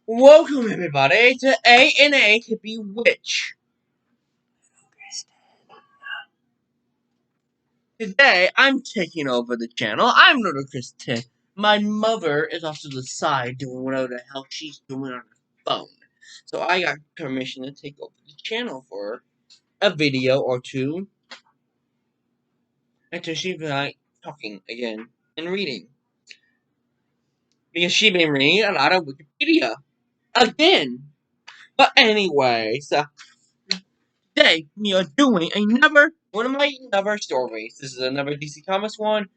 Welcome everybody to A&A to Bewitch. Today I'm taking over the channel. I'm Ludicrous Tim. My mother is off to the side doing whatever the hell she's doing on her phone. So I got permission to take over the channel for a video or two until she's like talking again and reading. Because she's been reading a lot of Wikipedia. Again. But anyway, so today we are doing another one of my another stories. This is another DC Comics one,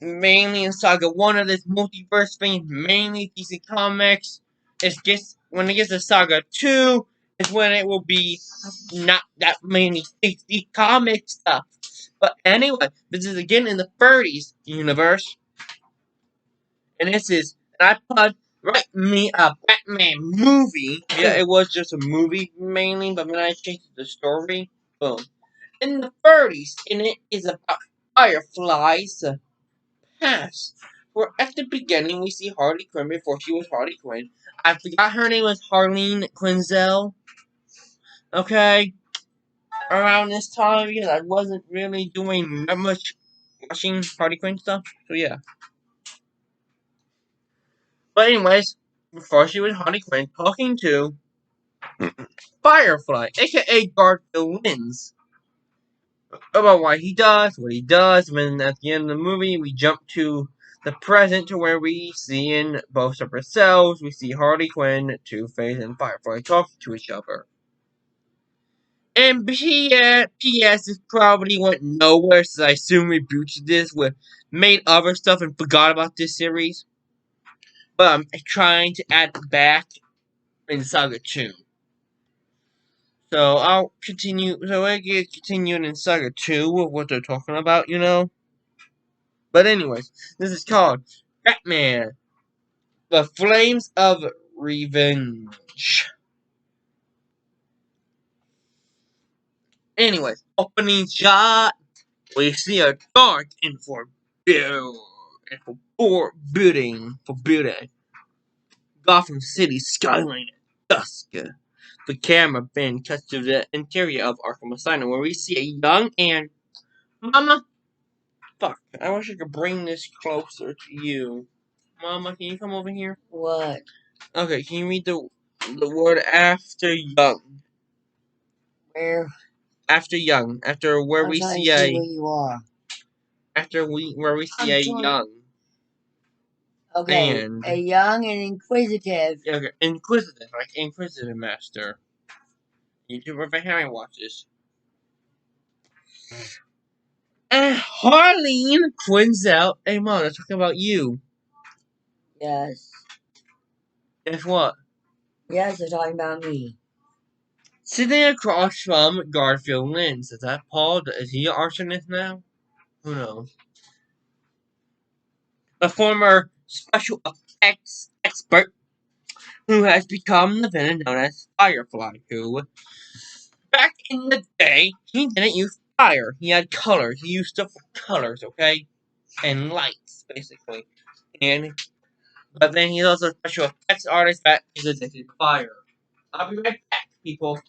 mainly in Saga 1 of this multiverse thing, mainly DC Comics. It's just when it gets to Saga 2 is when it will be not that many DC Comic stuff. But anyway, this is again in the 30s universe, and this is an iPod Write Me a Batman movie. Yeah, it was just a movie mainly, but when I changed the story, boom. In the 30s, and it is about Firefly's past. Where at the beginning we see Harley Quinn before she was Harley Quinn. I forgot her name was Harleen Quinzel. Okay, around this time because I wasn't really doing that much watching Harley Quinn stuff. So yeah. But anyways, before she was Harley Quinn, talking to Firefly, aka Garfield Lynns, about why he does what he does. When at the end of the movie, we jump to the present to where we see in both separate cells, we see Harley Quinn, Two-Face, and Firefly talking to each other. And P.S. this probably went nowhere, so I assume we rebooted this with made other stuff and forgot about this series. But I'm trying to add back in Saga 2. So I'll continue. So I get continuing in Saga 2 with what they're talking about, you know? But anyways, this is called Batman: The Flames of Revenge. Anyways, opening shot, we see a dark and forbidding Gotham City skyline at dusk. The camera then cuts to the interior of Arkham Asylum, where we see a young and Mama. Fuck! I wish I could bring this closer to you. Mama, can you come over here? What? Okay, can you read the word after young? Where? After young. After where I'm we trying see to see a where you are. where we see a young Okay, and a young and inquisitive. okay, inquisitive, like Inquisitive Master. YouTuber for Harry watches. And Harleen Quinzel. Hey mom, let's talk about you. Yes. Guess what? Yes, they're talking about me. Sitting across from Garfield Lynns. Is that Paul? Is he an arsonist now? Who knows? The former special effects expert who has become the villain known as Firefly, who, back in the day, he didn't use fire. He had colors. He used stuff with colors, okay? And lights, basically. But then he's also a special effects artist that is addicted to fire. I'll be right back, people.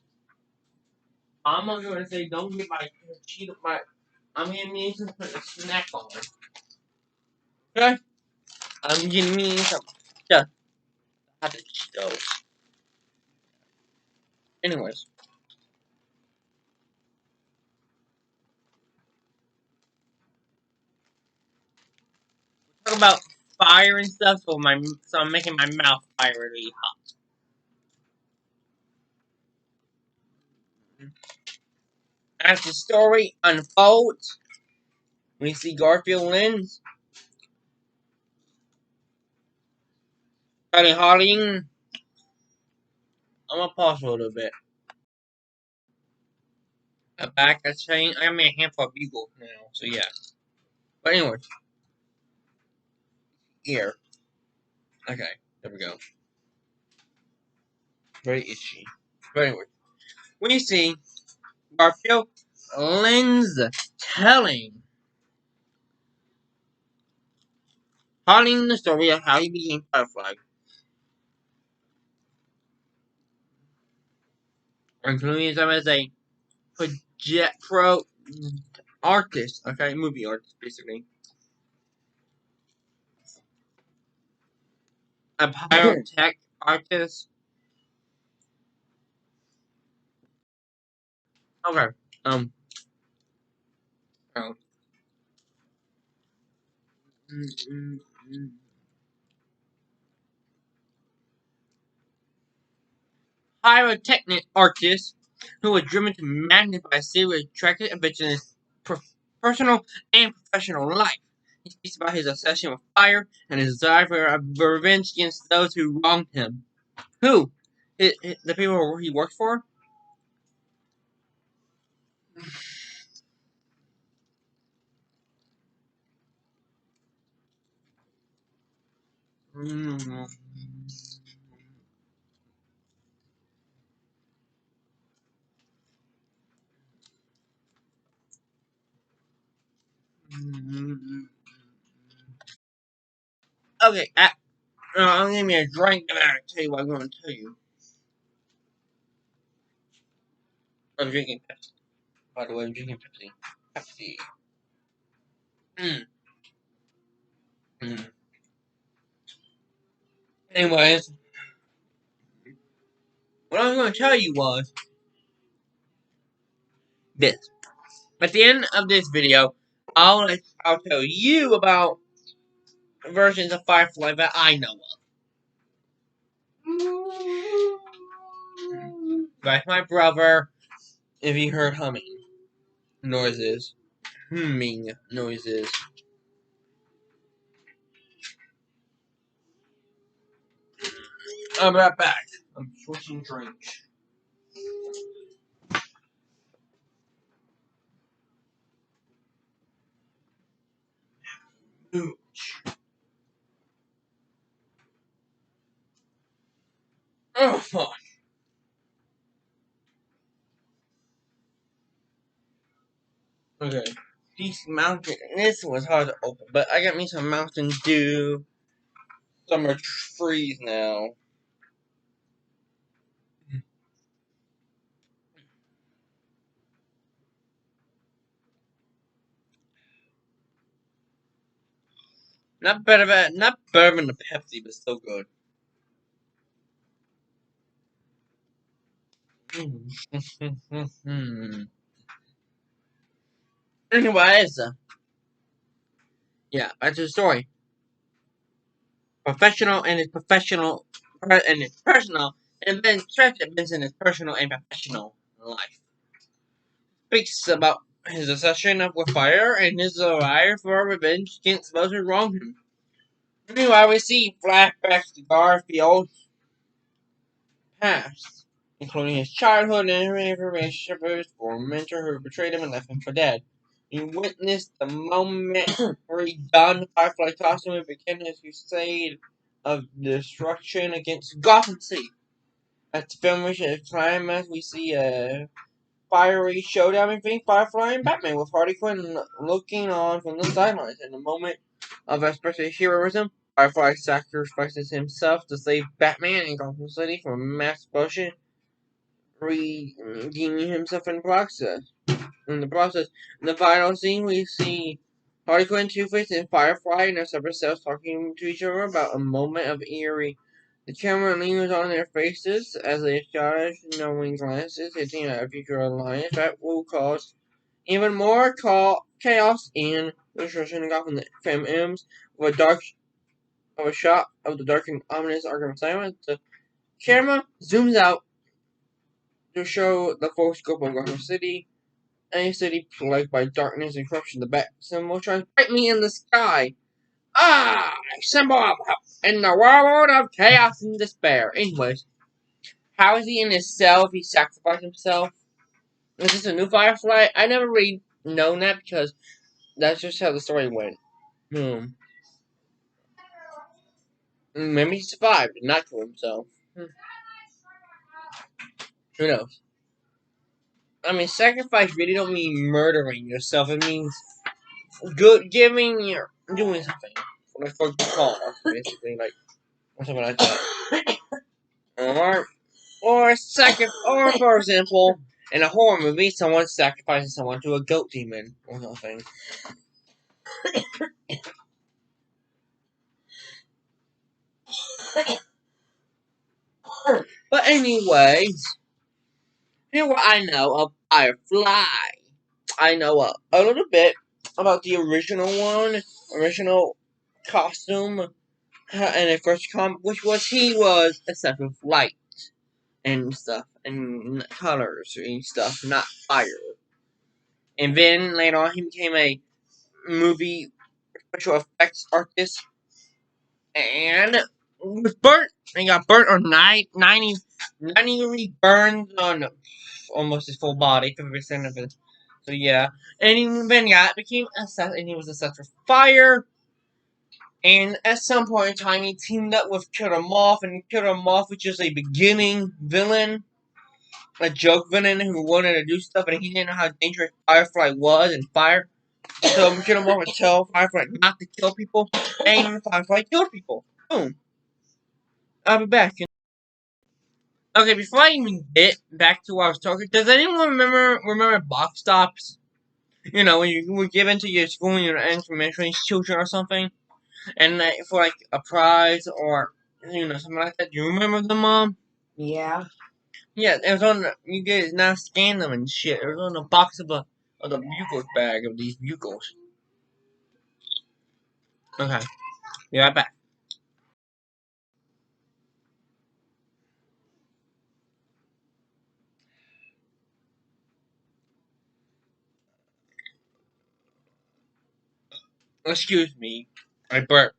I'm not going to say don't get my. I'm gonna need to put a snack on. Okay? I'm gonna need some stuff. I have to Cheetos. Anyways, talk about fire and stuff. So I'm making my mouth fiery hot. As the story unfolds, we see Garfield Lynns Charlie Harding. I'm gonna pause for a little bit. A back that's saying I got me a handful of Beagle now, so yeah. But anyway, here. Okay, there we go. Very itchy. But anyway, we see Garfield Lynns telling Harding the story of how he became Firefly. including himself as a pro artist, okay, movie artist, basically. A pyrotech artist. Okay. Oh. Pyrotechnic artist who was driven to magnify a series of tragic events in his personal and professional life. He speaks about his obsession with fire and his desire for revenge against those who wronged him. Who? The people he worked for? Okay, I'll give me a drink and I'll tell you what I'm going to tell you. I'm drinking Pepsi. By the way, I'm drinking Pepsi. Pepsi. Mm. Anyways, what I was going to tell you was this. At the end of this video, I'll tell you about versions of Firefly that I know of. Like my brother, if he heard humming noises. I'll be right back. I'm switching drinks. Oh, fuck. Okay. This was hard to open, but I got me some Mountain Dew. Summer freeze now. Not better than the Pepsi, but still good. Anyways, yeah, back to the story. Professional and his personal, and then tragic events in his personal and professional life. Speaks about his obsession with fire and his desire for revenge against those who wronged him. Meanwhile, we see flashbacks to Garfield's past, including his childhood and his relationship with his former mentor who betrayed him and left him for dead. You witnessed the moment where he donned the Firefly costume and began his crusade of destruction against Gotham City. At the film reaches its climax, we see a fiery showdown between Firefly and Batman, with Harley Quinn looking on from the sidelines. In a moment of expressive heroism, Firefly sacrifices himself to save Batman and Gotham City from a mass explosion, redeeming himself in the process. In the final scene, we see Harley Quinn, Two-Face, and Firefly in their separate cells talking to each other about a moment of eerie. The camera lingers on their faces as they exchange knowing glances, hinting at a future alliance that will cause even more chaos and destruction in Gotham. The film ends with a shot of the dark and ominous Arkham Asylum. The camera zooms out to show the full scope of Gotham City, a city plagued by darkness and corruption. The bat symbol shines brightly in the sky. Ah, a symbol of hope in the world of chaos and despair. Anyways, how is he in his cell if he sacrificed himself? Is this a new Firefly? I never really known that because that's just how the story went. Maybe he survived and not killed himself. Who knows? I mean, sacrifice really don't mean murdering yourself. It means doing something. Like for the cause, basically, like, or something like that. Alright? Or for example, in a horror movie, someone sacrifices someone to a goat demon or something. But anyways, here's what I know of Firefly. I know a little bit about the original costume, and the first comic, which was he was obsessed with light and stuff, and colors and stuff, not fire. And then later on, he became a movie special effects artist, and was burnt. And got burnt on 90 degree burns on almost his full body, 50% of it. So yeah, and he then became obsessed, and he was obsessed with fire. And at some point in time, he teamed up with Killer Moth, and Killer Moth was just a beginning villain, a joke villain who wanted to do stuff, and he didn't know how dangerous Firefly was and fire. So Killer Moth would tell Firefly not to kill people, and Firefly killed people. Boom. I'll be back. Okay, before I even get back to what I was talking, does anyone remember box stops? You know, when you were given to your school and your information children or something, and for like a prize or something like that. Do you remember them, Mom? Yeah. Yeah, it was on. You guys now scan them and shit. It was on the box of the Bugles bag of these Bugles. Okay, be right back. Excuse me. I burped.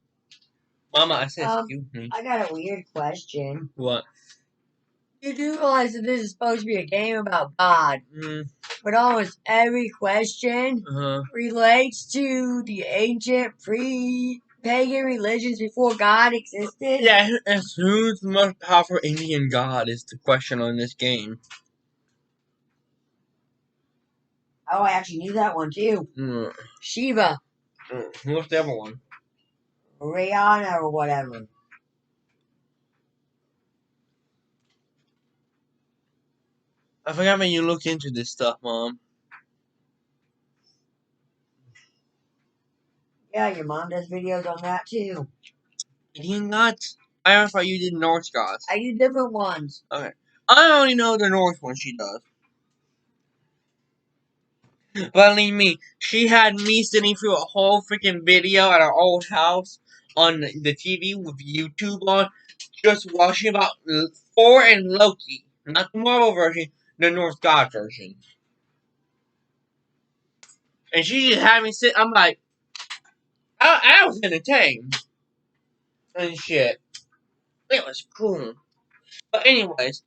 Mama, I said excuse me. I got a weird question. What? You do realize that this is supposed to be a game about God, Mm, but almost every question uh-huh. relates to the ancient pre-pagan religions before God existed. Yeah, and who's the most powerful Indian god is the question on this game. Oh, I actually knew that one too. Shiva, What's the other one? Rihanna, or whatever. I forgot when you look into this stuff, Mom. Yeah, your mom does videos on that too. Indian gods? I thought you did Norse gods. I do different ones. Okay. I only know the Norse one she does. Believe me, she had me sitting through a whole freaking video at our old house on the TV with YouTube on, just watching about Thor and Loki. Not the Marvel version, the Norse God version. And she just had me sit, I'm like, I was entertained. And shit. It was cool. But anyways,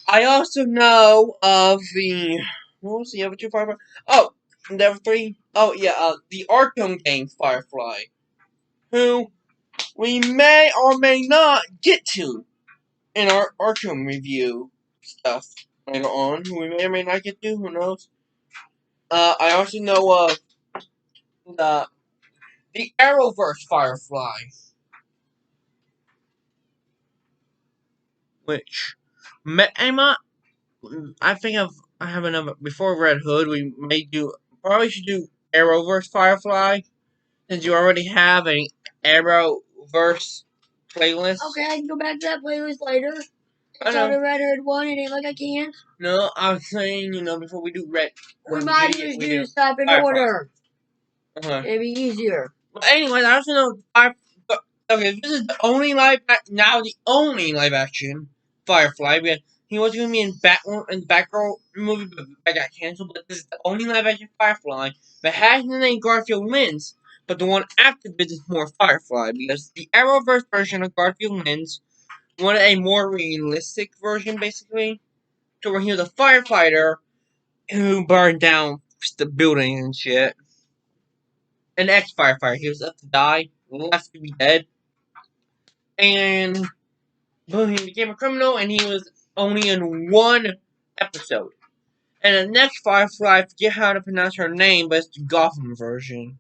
I also know of the, what was the other two Firefly? Oh, there were three. Oh yeah, the Arkham game Firefly, who we may or may not get to in our Arkham review stuff later on. Who we may or may not get to. Who knows? I also know of the Arrowverse Firefly, which I think I have another before Red Hood. We may do probably should do Arrowverse Firefly since you already have a Arrowverse playlist. Okay, I can go back to that playlist later. I It's know. on the Red Hood one. It ain't like I can't. No, I was saying, before we do Red. We might just do stuff in Firefly. order. Uh-huh. It'd be easier. But anyways, I also know okay, this is the only the only live action Firefly. He was gonna be in Batgirl movie, but that got canceled. But this is the only live action Firefly that has the name Garfield Lynch. But the one after this is more Firefly because the Arrowverse version of Garfield Lynch wanted a more realistic version, basically, to where he was a firefighter who burned down the building and shit. An ex-firefighter. He was up to die, left to be dead, and boom, he became a criminal, and he was only in one episode. And the next Firefly, I forget how to pronounce her name, but it's the Gotham version,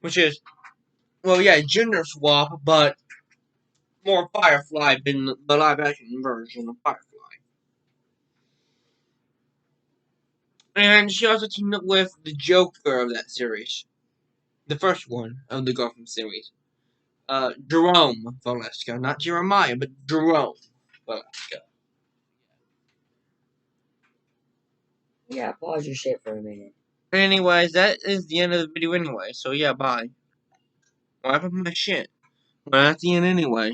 which is, well, yeah, gender swap, but more Firefly than the live-action version of Firefly. And she also teamed up with the Joker of that series. The first one of the Gotham series. Jerome Valeska. Not Jeremiah, but Jerome Valeska. Yeah, pause your shit for a minute. Anyways, that is the end of the video anyway. So yeah, bye. Wrap up my shit. Well, that's the end anyway.